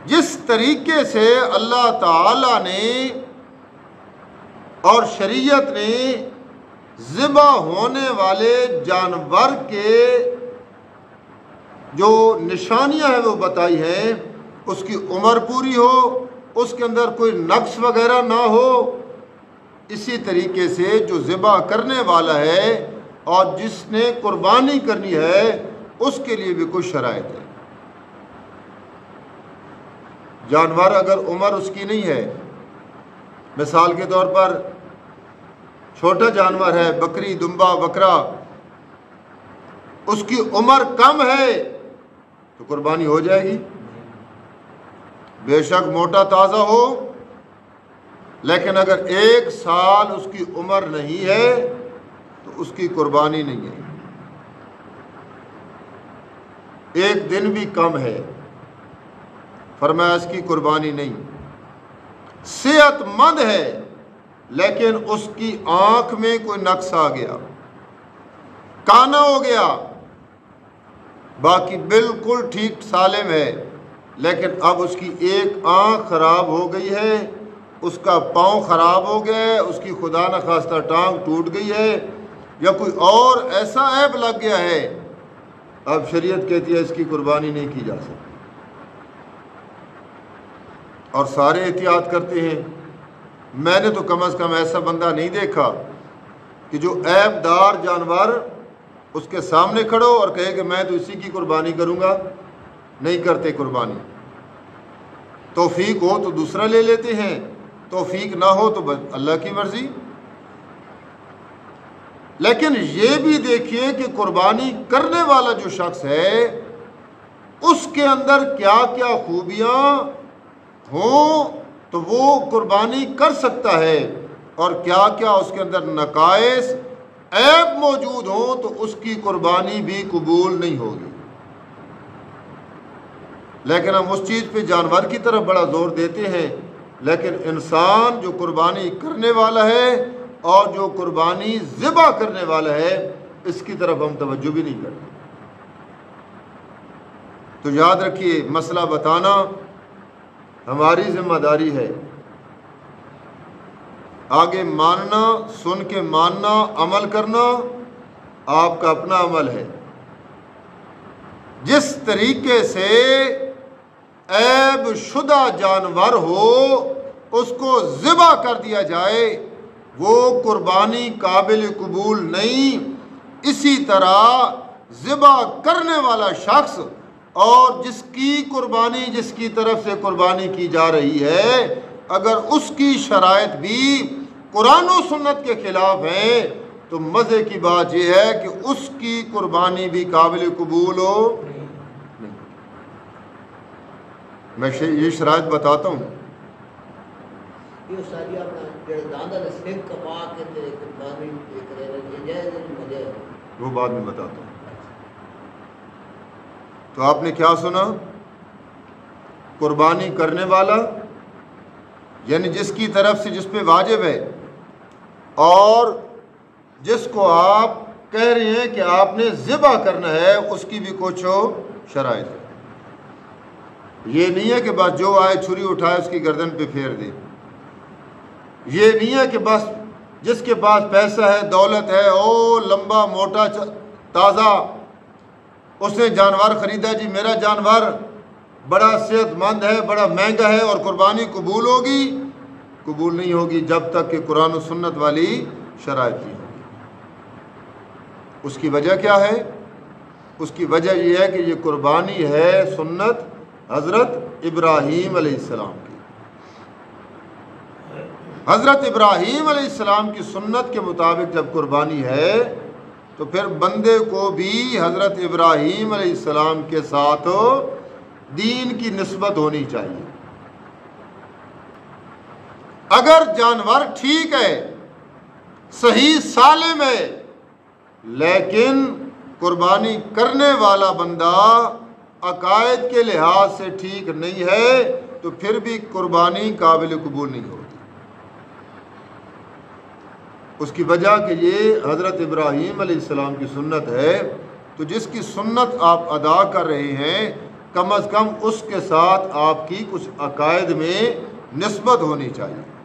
جس طریقے سے اللہ تعالی نے اور شریعت نے ذبح ہونے والے جانور کے جو نشانیاں ہیں وہ بتائی ہیں، اس کی عمر پوری ہو، اس کے اندر کوئی نقص وغیرہ نہ ہو، اسی طریقے سے جو ذبح کرنے والا ہے اور جس نے قربانی کرنی ہے اس کے لیے بھی کچھ شرائط ہے۔ جانور اگر عمر اس کی نہیں ہے، مثال کے طور پر چھوٹا جانور ہے، بکری، دمبا، بکرا، اس کی عمر کم ہے تو قربانی ہو جائے گی، بے شک موٹا تازہ ہو، لیکن اگر 1 سال اس کی عمر نہیں ہے تو اس کی قربانی نہیں ہے۔ 1 دن بھی کم ہے، فرمایا اس کی قربانی نہیں۔ صحت مند ہے لیکن اس کی آنکھ میں کوئی نقص آ گیا، کانا ہو گیا، باقی بالکل ٹھیک سالم ہے، لیکن اب اس کی ایک آنکھ خراب ہو گئی ہے، اس کا پاؤں خراب ہو گیا ہے، اس کی خدا نخواستہ ٹانگ ٹوٹ گئی ہے، یا کوئی اور ایسا عیب لگ گیا ہے، اب شریعت کہتی ہے اس کی قربانی نہیں کی جا سکتی۔ اور سارے احتیاط کرتے ہیں۔ میں نے تو کم از کم ایسا بندہ نہیں دیکھا کہ جو عیب دار جانور اس کے سامنے کھڑو اور کہے کہ میں تو اسی کی قربانی کروں گا، نہیں کرتے قربانی۔ توفیق ہو تو دوسرا لے لیتے ہیں، توفیق نہ ہو تو اللہ کی مرضی۔ لیکن یہ بھی دیکھیے کہ قربانی کرنے والا جو شخص ہے اس کے اندر کیا کیا خوبیاں ہوں تو وہ قربانی کر سکتا ہے، اور کیا کیا اس کے اندر نقائص عیب موجود ہوں تو اس کی قربانی بھی قبول نہیں ہوگی۔ لیکن ہم اس چیز پہ جانور کی طرف بڑا زور دیتے ہیں، لیکن انسان جو قربانی کرنے والا ہے اور جو قربانی ذبح کرنے والا ہے اس کی طرف ہم توجہ بھی نہیں کرتے۔ تو یاد رکھیے، مسئلہ بتانا ہماری ذمہ داری ہے، آگے ماننا، سن کے ماننا، عمل کرنا آپ کا اپنا عمل ہے۔ جس طریقے سے عیب شدہ جانور ہو اس کو ذبح کر دیا جائے وہ قربانی قابل قبول نہیں، اسی طرح ذبح کرنے والا شخص اور جس کی قربانی، جس کی طرف سے قربانی کی جا رہی ہے، اگر اس کی شرائط بھی قرآن و سنت کے خلاف ہیں تو مزے کی بات یہ ہے کہ اس کی قربانی بھی قابل قبول ہو نہیں۔ میں یہ شرائط بتاتا ہوں۔ وہ بعد میں بتاتا ہوں۔ تو آپ نے کیا سنا؟ قربانی کرنے والا یعنی جس کی طرف سے جس پہ واجب ہے، اور جس کو آپ کہہ رہے ہیں کہ آپ نے ذبح کرنا ہے اس کی بھی کچھ شرائط ہے۔ یہ نہیں ہے کہ بس جو آئے چھری اٹھائے اس کی گردن پہ پھیر دے، یہ نہیں ہے کہ بس جس کے پاس پیسہ ہے، دولت ہے، او لمبا موٹا تازہ اس نے جانور خریدا، جی میرا جانور بڑا صحت مند ہے، بڑا مہنگا ہے اور قربانی قبول ہوگی؟ قبول نہیں ہوگی جب تک کہ قرآن و سنت والی شرائط نہیں ہوگی۔ اس کی وجہ کیا ہے؟ اس کی وجہ یہ ہے کہ یہ قربانی ہے سنت حضرت ابراہیم علیہ السلام کی۔ حضرت ابراہیم علیہ السلام کی سنت کے مطابق جب قربانی ہے تو پھر بندے کو بھی حضرت ابراہیم علیہ السلام کے ساتھ دین کی نسبت ہونی چاہیے۔ اگر جانور ٹھیک ہے، صحیح سالم ہے، لیکن قربانی کرنے والا بندہ عقائد کے لحاظ سے ٹھیک نہیں ہے تو پھر بھی قربانی قابل قبول نہیں ہوگی۔ اس کی وجہ کہ یہ حضرت ابراہیم علیہ السلام کی سنت ہے، تو جس کی سنت آپ ادا کر رہے ہیں کم از کم اس کے ساتھ آپ کی کچھ عقائد میں نسبت ہونی چاہیے۔